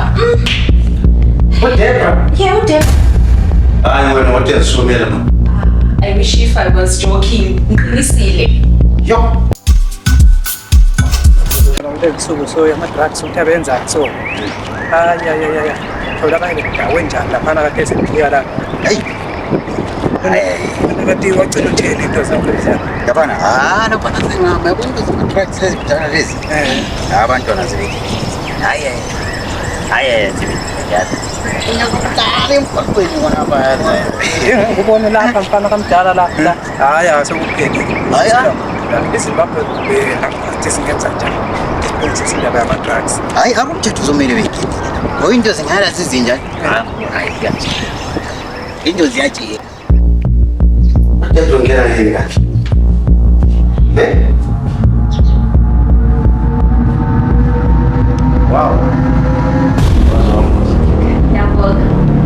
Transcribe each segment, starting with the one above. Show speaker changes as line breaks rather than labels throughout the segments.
Debra.
What Debra?
Yeah, what Debra?
I went what else so
I wish if I was joking. Silly.
Yo.
So ama-drugs ukuthi abenza so ya tholakale ndawo enjani laphana kade sengifika la kade wagcina utheni into zakho lezi
yabana nabana sengihamba yabona into zama-drugs ezidala lezi abantwana hayi ngiyaqala emgwaqweni kona bayadla
ngibone lapha mfana kamdala lapha hayi asekuphekile eZimbabwe singenza njani isibonisa indaba yama-drugs
hayi akumthetho uzomele wengine ngoba into zingala zizinjani hayi into ziyajika
Ngiyazongena yini kahle Wow.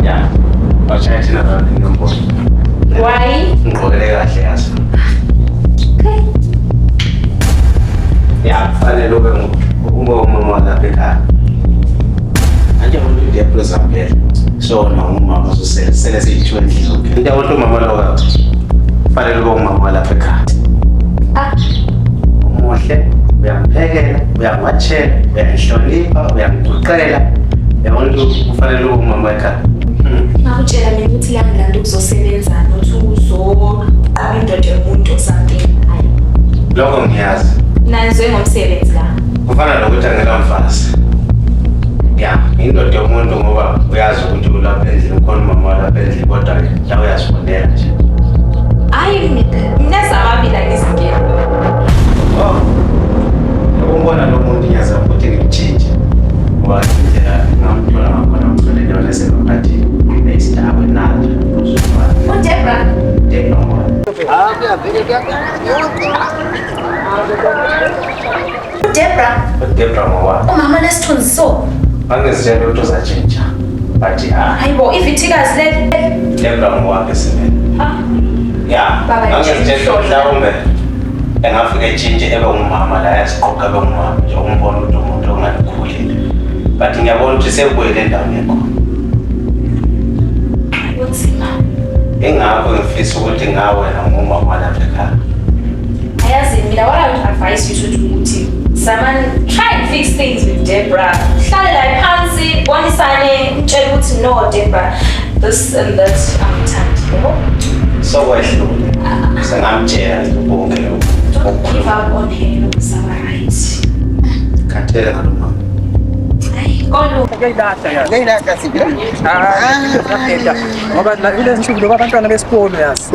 Yeah. Bachayela la ngombo.
Why?
Ngqokele kahle yazi.
Okay.
Yeah, fanele ube umama lapha ekhaya. Anje umuntu Debra zampela. So nomama uzosele siyi-20 zonke. Into yabantu umama lo ka. Fanele ube umama lapha ekhaya. Umuhle, uyamphekela, uyamwatshela, uyanhlonipha, uyamguqela. Yabantu kufanele ube umama ekhaya.
Ngakutshela mina ukuthi la ngilanda ukuzosebenza nothi uzoqaba indoda yomuntu or something. Hayi.
Lokho ngiyazi.
Nanizwe ngomsebenzi la.
Kufana nokuthi angela mfazi. Yeah, indoda yomuntu ngoba uyazi ukuthi ulapha endlini ukhona umama walapha endlini kodwa la uyazibonela nje.
Hayi mina zababila ngizingena.
Oh. Ukubona lo muntu ngiyazama ukuthi ngimtshintshe. Ngoba indlela ngamthola ngakhona ngicela into lesemaphathini. Next hour nanje.
Oh Debra.
Debra ngoba. Debra ngoba.
Umama lesithunzi so.
Angizitshela ukuthi uzatshintsha. But
Hayibo ivithikazi le
Debra ngoba kesemene. Yeah.
Baba
Angizitshela mhlawumbe engafika etshintshe ebe umama la yasiqoqa ebe umama nje umbona ukuthi umuntu ongalikhulile. But ngiyabona ukuthi sekubuyele endaweni yakho.
kunzima.
Engakho ngifisa ukuthi ngawe ngumama lapha ekhaya.
Ayazi mina what I would advise you to do ukuthi someone try and fix things with Debra. Hlale la phansi bonisane utshela ukuthi no Debra this and that angithandi.
So wehlule. Sengamtshela bonke lokho.
Don't give up on him. Right.
Khathele ngalomama.
ngeyilahla siphi ngoba kulezi nsuku loba abantwana besikolo yazi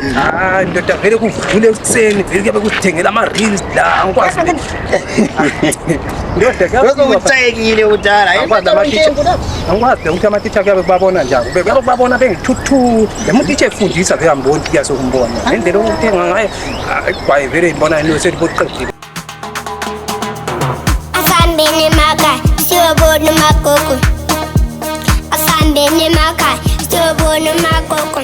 ndoda vele kuvule ekuseni vele kuyabe kuthengela ama-reels la ngikwazi
ucekile udala
angikwazi ukuthi amatitsha kuyabe kubabona njani kuyabe kubabona bengithuthu lemutitsha efundisa vele amboni ukuthi kuyasokumbona ngendlela okuthenga ngayo kwaye vele ibona into seliboqedile
Stubborn makoko, asambeni makai. Stubborn makoko.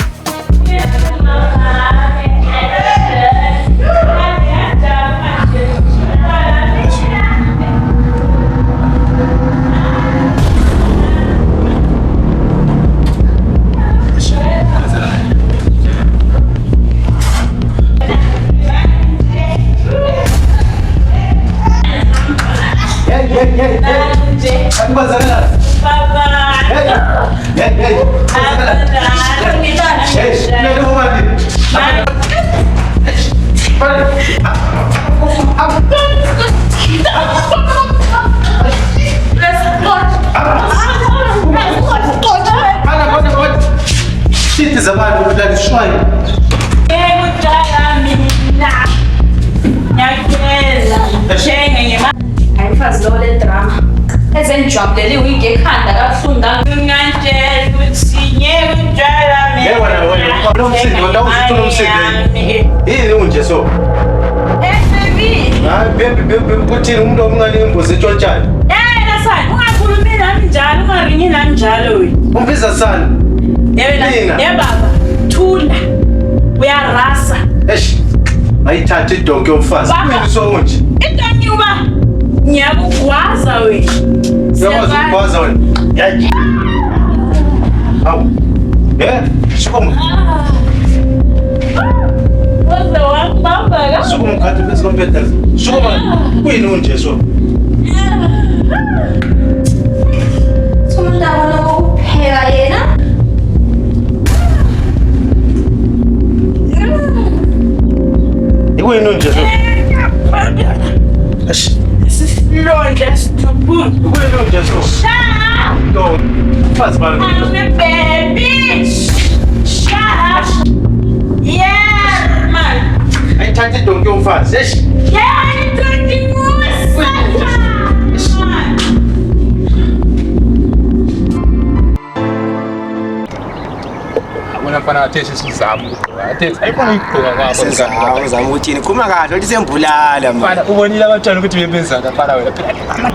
Jabulele wiki ekhanda kabuhlungu ngangitshela ukuthi ngiyekutshela mina
lo msindo ndawufuna umsindo yini unje so
baby
hayi kuthini umuntu omncane imbuzi etshotshana
nasani ungakhulumi nami njalo ungaringi nami njalo wena
umbiza sana
baba thula uyarasa
ayithatha idonke yomfazi kuyini so unje
idonke uba ngiyakugwaza wena
Uyakwazi wena. Yayi. Hawu. Sukuma.
Waze wangibamba ka?
Sukuma khathi bese kompetha. Sukuma. Kuyini unje so?
Umuntu abona ukupheka yena.
Ikuyini unje so? Ash.
Lonja stupid.
Ikuyini unje so? No. Fast man.
I'm a baby. Shut up. Yeah, man.
Ayithathe idonke umfazi. Eish.
Yeah, I'm talking
Abona mfana atheshe sizama. Atheshe ayibona igqoka kwabo.
Uzama ukuthini? Khuma kahle uthi sembulala manje.
Mfana ubonile abantwana ukuthi bebenzana mfana wena.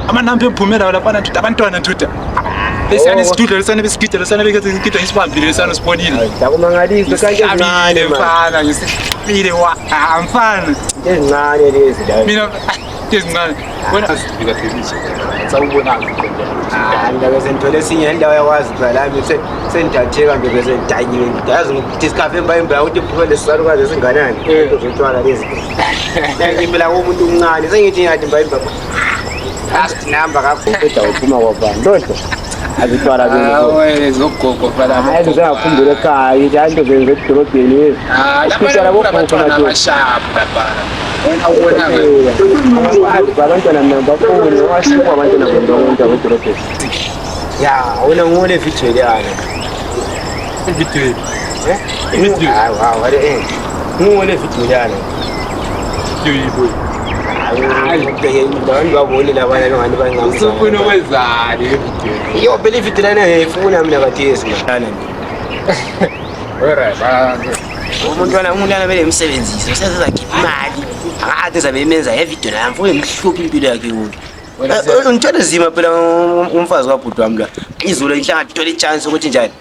Amanambe ephumela wena mfana thuta abantwana thuta. Lesane sidudla lesane besigida lesane bekezigida isibambile lesane sibonile.
Dakumangaliso kanti ezincane
mfana ngisifile wa mfana.
Ezincane lezi la.
Mina ezincane. Wena asifika phezulu. Sawubona.
Ndaba sentole esinye indawo yakwazi phela lami sendatheka nje bese ndanyiwe. Yazi ukuthi isikhafe embayimba ukuthi phela lesisalukazi esinganani. Uzotshwala lezi. Ngibela umuntu omncane sengithi ngathi imbayimba. Last number kakhulu uphuma kwabani. Ndodlo. Azitwala
wena zogogo phela.
Hayi ngizakukhumbula ekhaya into zenze edolobheni.
Lapha abantwana abashapha lapha. Wena ubona
abantwana nabafuni washukwa abantwana bonke abedolobheni. Ya, wena ngone video yana.
Video.
Video. Wow, wale ngone video yana.
Yoyibo.
Hayi, abantu babone labana ngani bangamsa.
Usufuna kwezani video?
Yo, believe it lana ngifuna mina kathesi manje.
Alright,
umuntu bele emsebenzisi usebenza khipha imali akade zabe imenza evideo la mfowethu emhluphi impilo yakhe kuyo ngithola zima phela umfazi wabhudu wami la izolo inhlanga thola ichance ukuthi njani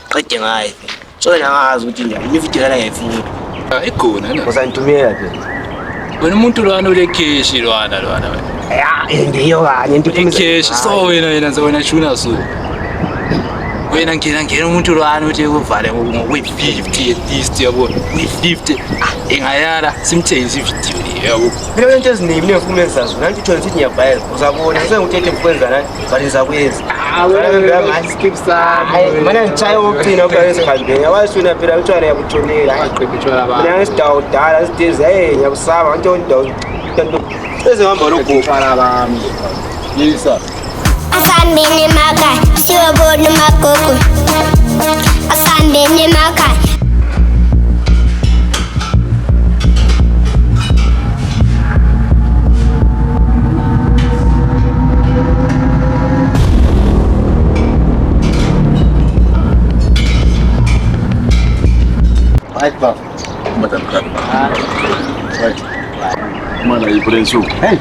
qede ngaye so yena angazi ukuthi njani ivideo lana ngiyifuna
ikhona na
usantumela phela
wena umuntu lwana ulekeshi lwana
ya ngiyo kanye into
ikeshi so wena wena shuna so wena ngena umuntu lwana uthi uvale ngokwe-50 at least yabo kwi-50 engayala simthengise ivideo yabo
mina into eziningi nefuna ezazo nanti uthole ukuthi ngiyabhayela uzabona senguthethe ukwenza nani kanti ngizakwenza
wena skip sana
mana ngitshaya ukugcina ukuya esihambeni awasuna phela utshwala yakuthonela
aqhubitshwala abantu
mina ngisidawu dala sideze ngiyabusaba into ezihamba lokugufana bami
yisa
Asambeni makai, siwabona magogo. Asambeni makai.
Right back.
Madam Khan. Right. Mana ibulensu.
Hey.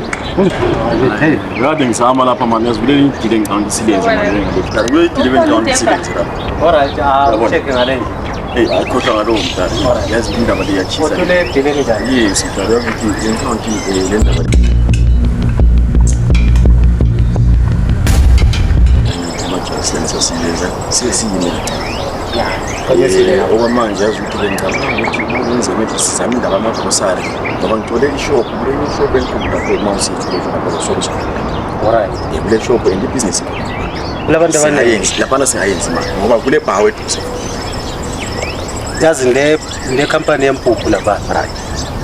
Hey.
Rading sama lapha man yazibuleni idideng county silenze manje. Ngakwe idideng county silenze lapha.
Alright, check ngale.
Hey, akhohlwa ngalo mntana. Yazi indaba le yachisa.
Uthole idideng njani?
Yes, mntana ukuthi idideng county le ndaba. Manje silenze siyenza. Sesiyini.
Yeah.
Okwamanje yazi ukuthi ngicabanga ukuthi uyenze manje sizama indaba amagrosari ngoba ngithole ishop enkulu lapho mawusithi lapho shop.
Alright.
Kule shop and business.
Kulabantu abaningi.
Lapha siyayenza manje ngoba kule bar wethu.
Yazi le company yempuphu lapha. Right.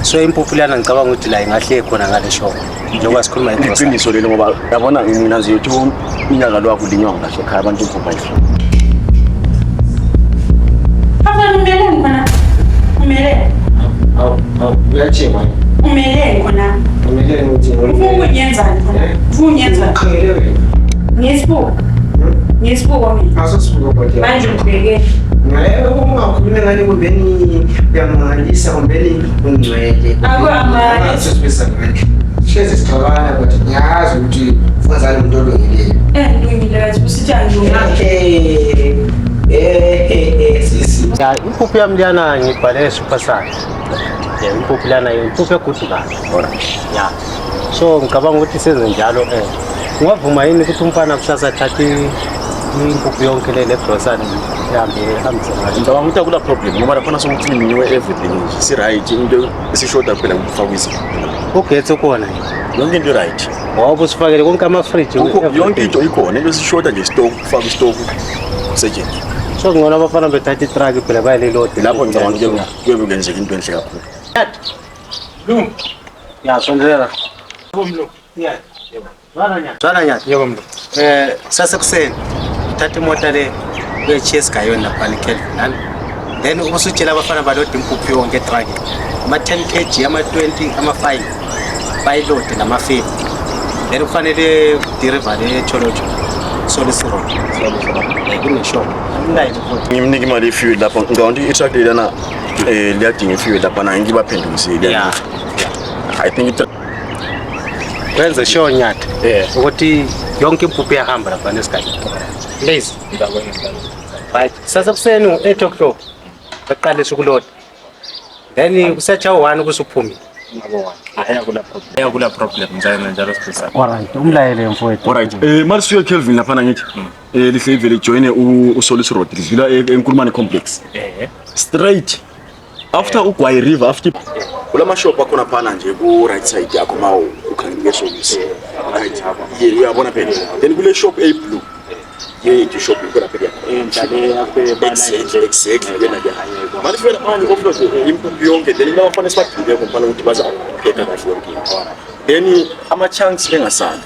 So impuphu lana ngicabanga ukuthi la ingahle khona ngale shop. Njengoba sikhuluma igrocery.
Iqiniso lelo ngoba yabona mina nje uthi unyaka lo akulinywa ngahle ekhaya abantu impuphu ayifuni.
Uyachema.
Umele khona.
Umele ukuthi
Ufuna unyenzani khona? Ufuna unyenzani?
ukhangele.
Ngisibuko. Ngisibuko mina.
Asosibuka kodwa.
Manje ubheke.
Ngaye ungakhuluma ngani kubeni yamangalisa kumbeni ungcwele.
Akwamali.
Asosibisa ngani. Hlezi sixabana but ngiyazi ukuthi ufazana umuntu olungileyo.
Ngilungile kathi usithi angilunganga.
Sisi. Ya impuphu yami lana ngibhale superstar. Ya impuphu lana impuphu egudukayo.
Alright.
Ya. So ngicabanga ukuthi senze njalo Ungavuma yini ukuthi umfana kusasa athathe impuphu yonke le grocery ihambe ngayo?
Ngicabanga ukuthi akula problem ngoba laphana sokuthi niwe everything nje si right into esishoda kuphela ukufaka izinto.
Ugethe khona
Yonke into right.
ngoba usifakele konke ama-fridge
Yonke into ikhona into esishoda nje stock ukufaka istock kusetshenziswe.
so kungona abafana bethatha itruck phela bayilelode
Lapho ngicabanga ukuthi kuyobe kuyenzeka into enhle kakhulu.
ya sondela Zwana nyati.
Yebo mlo.
Sasekuseni uthatha imoto le uyechiya esigayweni lapha eKelvin nani. Then ubusutshela abafana baload impuphu yonke etruck. Ama-10 kg, ama-20, ama-5 bayiload nama-50. Then kufanele deliver le Cholocho. Solisi Road. Kune shop.
Ngimnika imali ye-fuel lapho ngicabanga ukuthi i-truck lana liyadinga i-fuel lapha na ngibaphendukisile.
Yeah.
I think it
Wenze sure nyati. Ukuthi yonke impuphu iyahamba lapha nesigayweni. Please. Right. Sasekuseni u-8 o'clock. Beqalisa ukuload. Then kusecha u1 kusuphume.
Ayakula problem njalo sipesa.
Alright, umlayele mfowethu.
Alright. Mali siyo Kelvin lapha na ngithi. Lihle ivele join uSolisi Road lidlula eNkulumane Complex. Straight after uGwai River after kulama shop akhona phana nje ku right side yakho mawu ukhangele Solisi. Right. Uyabona phela. Then kule shop A blue. Ye shop ikhona phela.
Njalo yaphe
Exactly yena ke. Mali fela manje offload impuphu yonke then labafana sibadile ngoba ukuthi bazapheka kahle yonke. Then ama chunks engasali.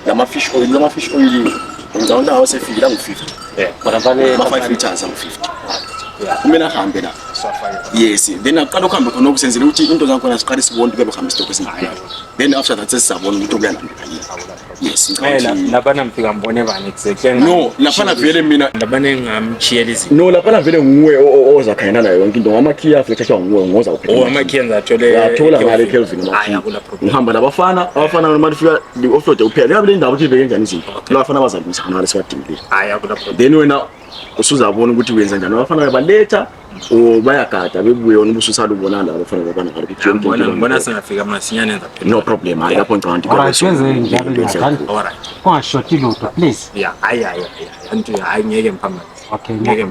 Lama fish oil ngicabanga ukuthi awasefiki la ngu50.
Barabane
ama 5 liters am50. Kumele ahambe la. Yes, then aqala ukuhamba khona okusenzela ukuthi into zakhona siqale sibone kube behamba istock esincane. Then after that sesizabona ukuthi kuyalandela yini. Yes,
Lapha mfika mbone bani exactly.
No, lapha vele mina
Labana engamchiyela izinto.
no lapha vele nguwe ozakhayina nayo yonke into ngama-key futhi nguwe ngoza
Oh ama-key enzathole.
yathola ngale Kelvin ngihamba labafana noma lifika li-offload uphela yabe le ndaba ukuthi ibeke njani izinto labafana bazalungisa khona lesibadingile
Ayakula problem.
then wena usuzabona ukuthi uyenza njani abafana baletha bayagada bebuye wona ubususala ubonana abafana babana ngale
Ngibona singafika masinyane enza phela.
no problem hayi lapho ngicabanga
Alright, wenze njalo nyati.
Alright.
Ungashoti lutho please.
Yeah, ayi. Antu hayi ngeke mphamba.
Okay,
Ngeke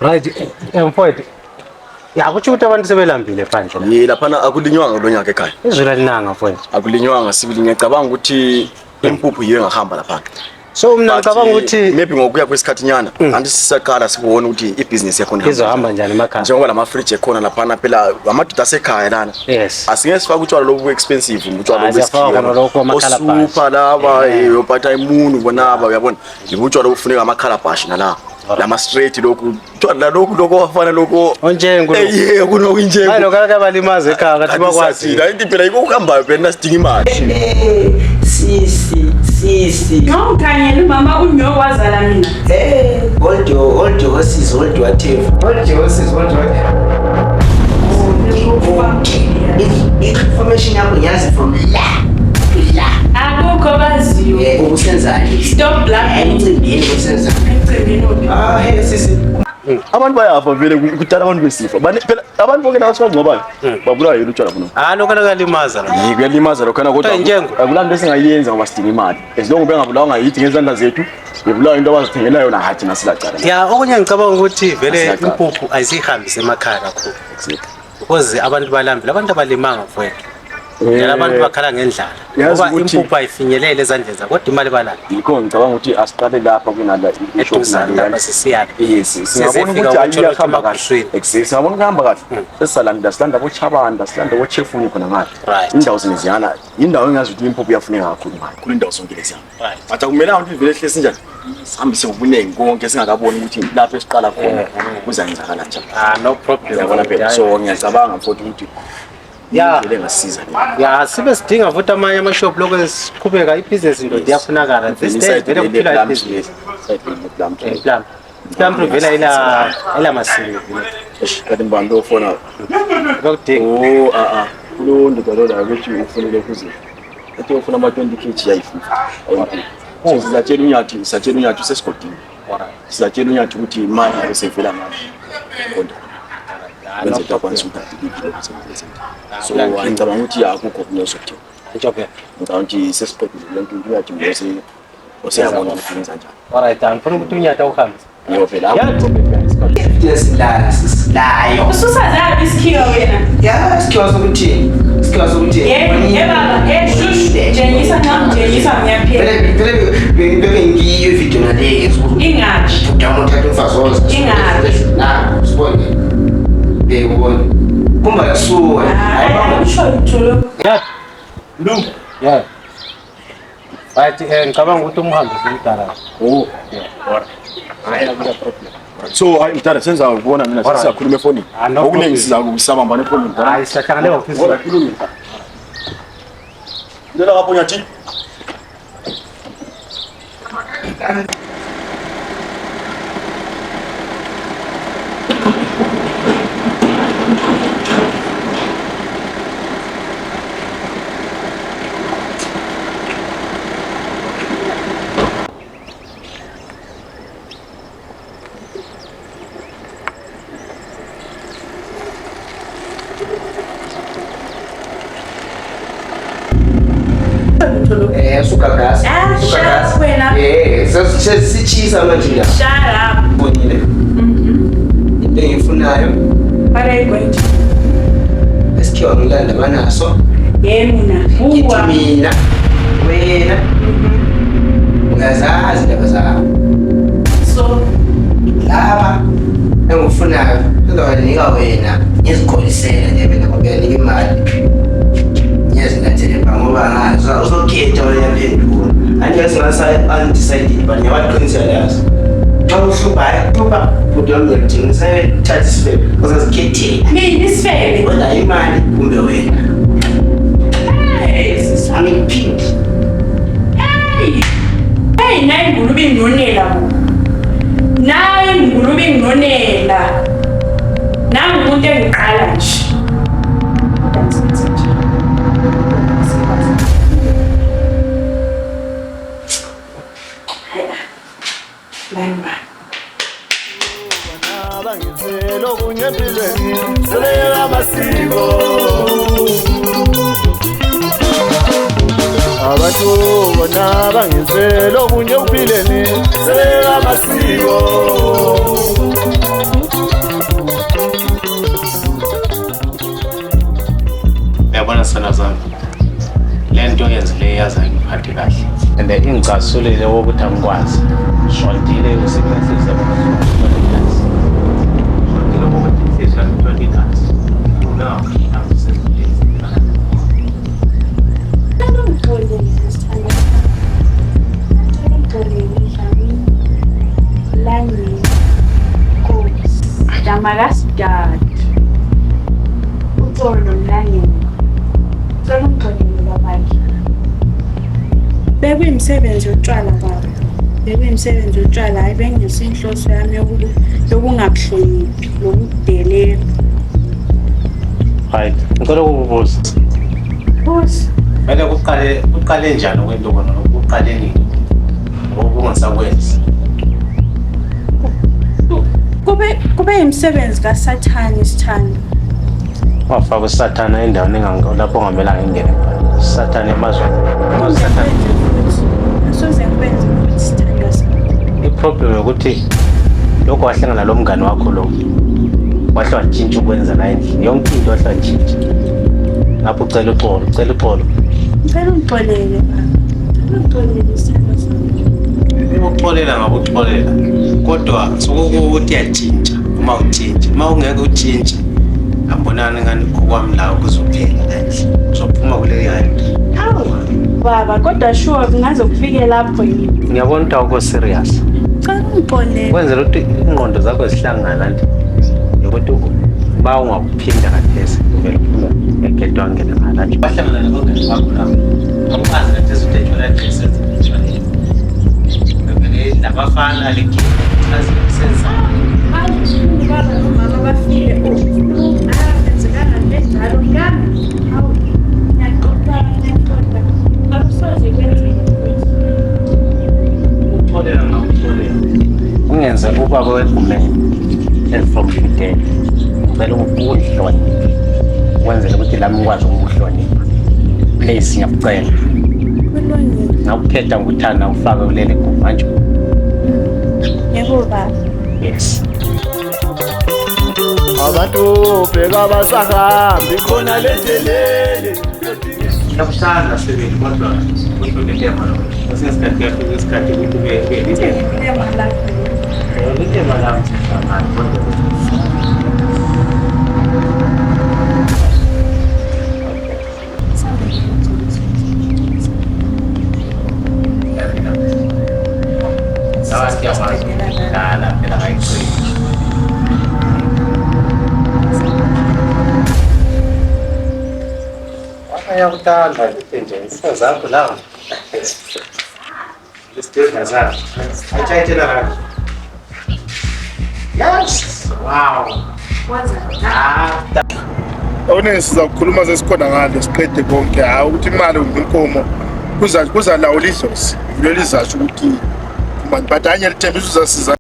right, mfowethu. Ya kuthi ukuthi abantu sebelambile phandle.
ye laphana akulinywanga lo nyaka ekhaya
Izulu linanga mfowethu.
akulinywanga sibili ngiyacabanga ukuthi impuphu yiyo engahamba lapha
So mina ngicabanga ukuthi
maybe ngokuya kwesikhathi nyana anti sisaqala sibone ukuthi ibhizinisi yakho
izohamba njani emakhaya.
njengoba lama fridge ekhona laphana phela amadoda asekhaya lana
Yes.
asingeke sifake utshwala lobu expensive utshwala
Siyafaka khona lokho amakhalabhashi.
osupa laba yophatha imunu bonaba uyabona ubutshwala obufuneka amakhalabashi nala lama straight lokhu utshwala lokhu wafana lokho
Onjengo.
kunokunjengo
Hayi lokho akabalimaza ekhaya kathi bakwazi.
la into phela yiko ukuhamba phela sidinga imali
Sisi.
Ngawukhanyela umama unyowazala mina.
Hold your sis, hold your teeth. Information yakho ngiyazi from la.
Akukho baziyo.
Ukusenzani?
Stop bluffing.
Emcimbini ukusenzani?
Emcimbini.
Hey sisi.
abantu bayafa vele kudala abantu besifa phela abantu bonke laba sibangcwabayo babulawa yini utshwala khona
Lokho akalimaza la.
kuyalimaza lokho kodwa akulanto esingayenza ngoba sidinga imali as long bengabulawa ngayithi ngezandla zethu bebulawa into abazithengela yona hathi nasilacala
Ya okunye ngicabanga ukuthi vele impuphu ayisihambise emakhaya kakhulu. Because abantu balambile abantu abalimanga mfowethu. Yala abantu bakhala ngendlala. Ngoba impuphu ayifinyelele ezandleni zabo kodwa imali balala.
yikho ngicabanga ukuthi asiqale lapha kunala
Eduzane lapha sisiyaphi.
yes singabona ukuthi ayihamba kahle exactly singabona kuhamba kahle sesalanda silanda boChabanda silanda boChefu khona ngapha indawo zineziyana indawo engazi ukuthi impuphu iyafuneka kakhulu ngapha kule indawo zonke leziyana but akumelanga ukuthi ivele ehlesi njani sihambise ubunengi konke singakaboni ukuthi lapho esiqala khona kuzayenzakala njani
No problem.
uyabona phela so ngiyacabanga mfowethu ukuthi
ya
ngasiza
ya sibe sidinga futhi amanye amashop lokho esiqhubeka ibhizinisi into iyafunakala this day vele kuphila ibhizinisi Plum vela ila masilo
kanti mbani lofona
lokudinga
kulo ndoda lo ukuthi ufunele ukuzila ethi ufuna ama 20 kg yayifuthi sizatshela unyathi usesigodini sizatshela unyathi ukuthi imali ayisevela manje kodwa wenze takwanisa ukuthi so ngicabanga ukuthi akukho kunosokuthi
Njoke.
Ngicabanga sesiqedile lento uyathi ngose usiyabona ukuthi wenza njani.
Alright, ngifuna ukuthi unyata uhambe.
Ngiyovela
Silayo.
Ususazabi isikhiwa wena.
Ya, sikhiwa sokuthini? Sikhiwa sokuthini?
Baba, shush. Jengisa ngiyaphela.
Bebe ngiyo ivideo nale ezikulu.
Ingathi.
Udama uthatha umfazi wonke.
Ingathi.
Na, sibone. Bekubona. Kumba kusuka.
Hayi, usho uthulo.
Yeah. Lu. Yeah. Right, ngicabanga ukuthi umhambi simdala.
Oh,
yeah. Alright. Hayi akula problem.
So mtara senza ukubona mina sisakhuluma efonini. Okuningi sizakusabamba efonini.
Hayi sihlangane office.
Ndela kapho nyathi.
Suka gas.
Shut up wena.
Sesichisa manje la.
Shut up.
Bonile. Into engifunayo.
What are you going to?
Esikhiwa ngilanda banaso.
Mina.
Ngithi mina. Wena. Uyazazi indaba zakho.
So,
Laba engifunayo ngizobanika wena ngizikholisela nje mina ngoba uyanika imali. Ngiyazingathela ngoba ngazo uzokhetha uyaphendula. Andiyazi ngasa undecided but ngiyabaqinisa yazo. Xa uhluphayo kuba udonga ngithengisa thatha isifebe uzazikhethela.
mina isifebe.
Wena imali kumbe wena.
Hey,
Angikuphindi.
hey, naye ngulubi nginonela bo. Naye ngulubi nginonela. Nangu umuntu engiqala nje.
Abangizelo kunye empilweni sebeyeka amasiko. Abantu bona bangizelo kunye empilweni sebeyeka amasiko.
Uyabona sana zami. Lento yenzileyo yaza ngiphathe kahle. And ingicasulela ukuthi angikwazi. Shondile usebenza abantu.
Jamagasidad. Uxolo mlangeni. Cela ungixolele babakhe. Bekuyimsebenzi yotshwala baba. Bekuyimsebenzi yotshwala hayi bengesinhloso yami yokungakuhloniphi nokukudelela.
Right. Ngicela ukubuza.
Boss,
Mele uqale njani ukwento kona uqale nini? Ngoba ungasakwenzi.
kube imsebenzi kaSathane isithando.
Wafaka uSathana endaweni lapho ongamelanga ingene khona. uSathane emazweni. uSathane.
Asoze ngikwenze ukuthi sithando sami.
I-problem ukuthi lokho wahlangana lo mngani wakho lo. Wahle watshintsha ukwenza la endlini. Yonke into wahle watshintsha. Lapho ucela uxolo.
Ngicela ungixolele baba. Ngixolele isithando sami.
Ukuxolela ngabe uxolela. Kodwa sokukuthi uyatshintsha. Uma utshintsha, uma ungeke utshintshe, ambonana ngani kwami la kuzophela la endlini. Uzophuma kule yard.
Baba, kodwa sure kungaze kufike lapho yini?
Ngiyabona ukuthi awukho serious.
Ngicela ungixolele.
Kwenzela ukuthi ingqondo zakho zihlangana nje. Ukuthi ba ungakuphinda kathesi uvele uphume egedwa ngene ngala nje. Bahlangana nabangani bakho lapho. Awukazi kathesi ukuthi ethola iqiniso ezithwaleni. Bebele labafana lekini azisenza.
Baba nomama bafile. Benzekana njalo ngami. Hawu. Ngiyaxoxa. Akusoze kwenzeke.
Utholela ngakutholela. Ungenze ubaba wegumeni from today. Ngicela ukuhlonipha. Wenzele ukuthi lami ngikwazi ukuhlonipha. Please ngiyakucela. Ngakukhetha ngokuthanda ufake kuleli gumbi manje.
Yebo baba.
Yes.
Abantu bheka abasahambi khona lendelele.
Ngiyakushanda sebenzi kodwa into lentema lo. Sesikhathi yafika isikhathi ukuthi ube
Intema lakho.
Lentema la mama kodwa. Sawa siyawazi. Dala phela hayiqi. Ayakuthanda nje isazakho la. Isidinga zakho. Ayitshayithela la. Yes. Wow.
Awunenge sizakukhuluma sesikhona ngalo siqede konke hayi ukuthi imali ngenkomo kuza lawula idlozi. Lelo lizasho ukuthi manje bathi anye lithembisa uzasiza